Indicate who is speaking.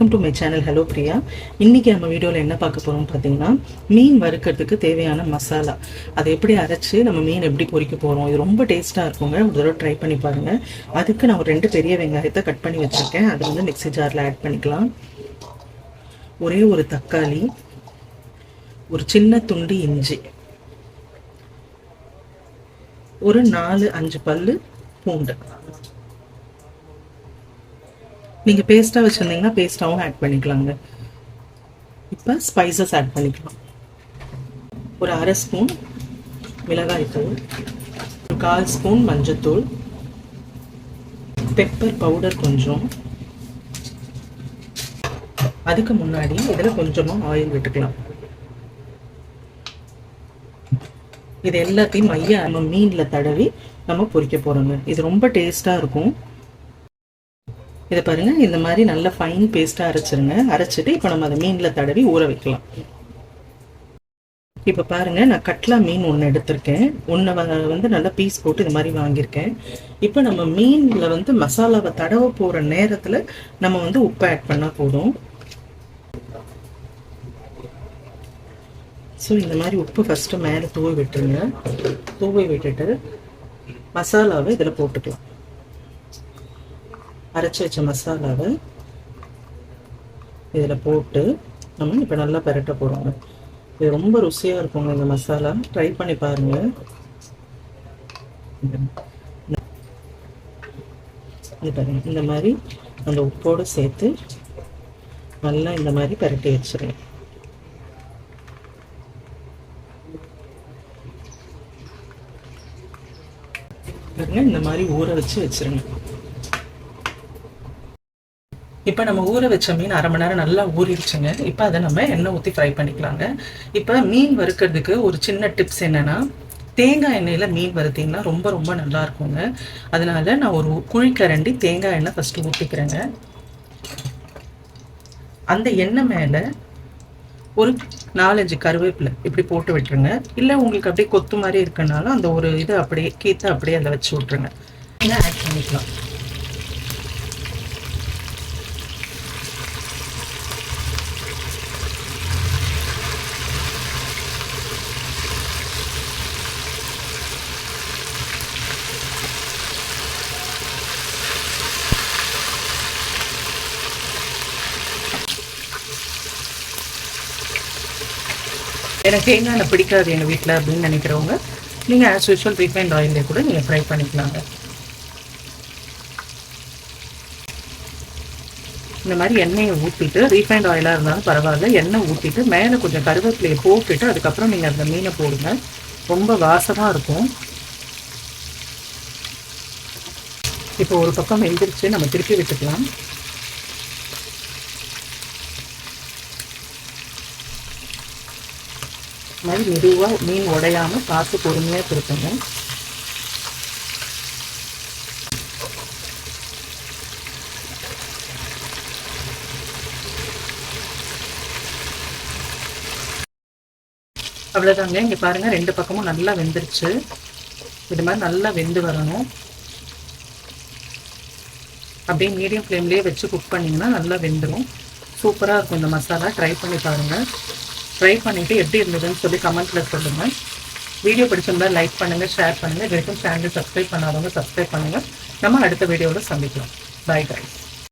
Speaker 1: Welcome to my channel. Hello Priya. இன்னைக்கு நம்ம வீடியோவில் என்ன பார்க்க போகிறோம் பார்த்தீங்கன்னா, மீன் வறுக்கிறதுக்கு தேவையான மசாலா அதை எப்படி அரைச்சி நம்ம மீன் எப்படி பொரிக்க போகிறோம். இது ரொம்ப டேஸ்ட்டாக இருக்குங்க. ஒரு தடவை ட்ரை பண்ணி பாருங்கள். அதுக்கு நான் ஒரு 2 பெரிய வெங்காயத்தை கட் பண்ணி வச்சுருக்கேன். அதை வந்து மிக்ஸி ஜாரில் ஆட் பண்ணிக்கலாம். ஒரே ஒரு தக்காளி, ஒரு சின்ன துண்டு இஞ்சி, ஒரு 4-5 பல்லு பூண்டு. நீங்கள் பேஸ்ட்டாக வச்சுருந்தீங்கன்னா பேஸ்ட்டாகவும் ஆட் பண்ணிக்கலாங்க. இப்போ ஸ்பைசஸ் ஆட் பண்ணிக்கலாம். ஒரு 1/2 ஸ்பூன் மிளகாய்த்தூள், ஒரு 1/4 ஸ்பூன் மஞ்சத்தூள், பெப்பர் பவுடர் கொஞ்சம். அதுக்கு முன்னாடி இதில் கொஞ்சமாக ஆயில் விட்டுக்கலாம். இது எல்லாத்தையும் நம்ம மீனில் தடவி நம்ம பொரிக்க போகிறோங்க. இது ரொம்ப டேஸ்ட்டாக இருக்கும். இதை பாருங்கள், இந்த மாதிரி நல்ல ஃபைன் பேஸ்ட்டாக அரைச்சிருங்க. அரைச்சிட்டு இப்போ நம்ம அதை மீனில் தடவி ஊற வைக்கலாம். இப்போ பாருங்கள், நான் கட்லா மீன் ஒன்று எடுத்திருக்கேன். ஒன்று வந்து நல்லா பீஸ் போட்டு இது மாதிரி வாங்கியிருக்கேன். இப்போ நம்ம மீனில் வந்து மசாலாவை தடவை போகிற நேரத்தில் நம்ம வந்து உப்பு ஆட் பண்ணால் போதும். ஸோ இந்த மாதிரி உப்பு ஃபஸ்ட்டு மேலே தூவி விட்டுருங்க. தூவி விட்டுட்டு மசாலாவை இதில் போட்டுக்கலாம். அரைச்சி வச்ச மசாலாவை இதில் போட்டு நம்ம இப்போ நல்லா பெரட்ட போகிறோங்க. இது ரொம்ப ருசியாக இருக்குங்க இந்த மசாலா. ட்ரை பண்ணி பாருங்கள். இது பாருங்கள், இந்த மாதிரி அந்த உப்போடு சேர்த்து நல்லா இந்த மாதிரி பெரட்டி வச்சுருங்க. இந்த மாதிரி ஊற வச்சு வச்சிருங்க. இப்போ நம்ம ஊற வச்ச மீன் 1/2 மணி நேரம் நல்லா ஊறிடுச்சுங்க. இப்போ அதை நம்ம எண்ணெய் ஊற்றி ஃப்ரை பண்ணிக்கலாங்க. இப்போ மீன் வறுக்கிறதுக்கு ஒரு சின்ன டிப்ஸ் என்னென்னா, தேங்காய் எண்ணெயில் மீன் வறுத்தீங்கன்னா ரொம்ப ரொம்ப நல்லா இருக்குங்க. அதனால நான் ஒரு குழிக்கரண்டி தேங்காய் எண்ணெய் ஃபஸ்ட்டு ஊற்றிக்கிறேங்க. அந்த எண்ணெய் மேலே ஒரு 4-5 கருவேப்பிலை இப்படி போட்டு விட்டுருங்க. இல்லை உங்களுக்கு அப்படியே கொத்து மாதிரி இருக்குனாலும் அந்த ஒரு இது அப்படியே கீத்த அப்படியே அதில் வச்சு விட்ருங்க. ஆட் பண்ணிக்கலாம். எனக்கு தேங்காய் எண்ணெய் பிடிக்காது எங்கள் வீட்டில் அப்படின்னு நினைக்கிறவங்க நீங்கள் ஆஸ் யூஷுவல் ரீஃபைண்ட் ஆயிலே கூட நீங்கள் ஃப்ரை பண்ணிக்கலாங்க. இந்த மாதிரி எண்ணெயை ஊற்றிட்டு, ரீஃபைண்ட் ஆயிலாக இருந்தாலும் பரவாயில்ல, எண்ணெய் ஊற்றிட்டு மேலே கொஞ்சம் கருவேப்பிலையை போட்டுட்டு அதுக்கப்புறம் நீங்கள் அந்த மீனை போடுங்க. ரொம்ப வாசமாக இருக்கும். இப்போ ஒரு பக்கம் வெந்துருச்சு, நம்ம திருப்பி விட்டுக்கலாம். மாதிரி மெதுவாக மீன் உடையாமல் பார்த்து பொறுமையாக திருப்புங்க. அவ்வளோதாங்க. இங்கே பாருங்கள், 2 பக்கமும் நல்லா வெந்துருச்சு. இது மாதிரி நல்லா வெந்து வரணும். அப்படியே மீடியம் ஃப்ளேம்லேயே வச்சு குக் பண்ணிங்கன்னா நல்லா வெந்துடும். சூப்பராக இருக்கும் இந்த மசாலா. ட்ரை பண்ணி பாருங்கள். ட்ரை பண்ணிவிட்டு எப்படி இருந்ததுன்னு சொல்லி கமெண்ட்டில் சொல்லுங்கள். வீடியோ பிடிச்சிருந்தா லைக் பண்ணுங்கள், ஷேர் பண்ணுங்கள். இது வரைக்கும் சேனல் சப்ஸ்கிரைப் பண்ணாதவங்க சப்ஸ்கிரைப் பண்ணுங்கள். நம்ம அடுத்த வீடியோவில் சந்திக்கலாம். Bye guys.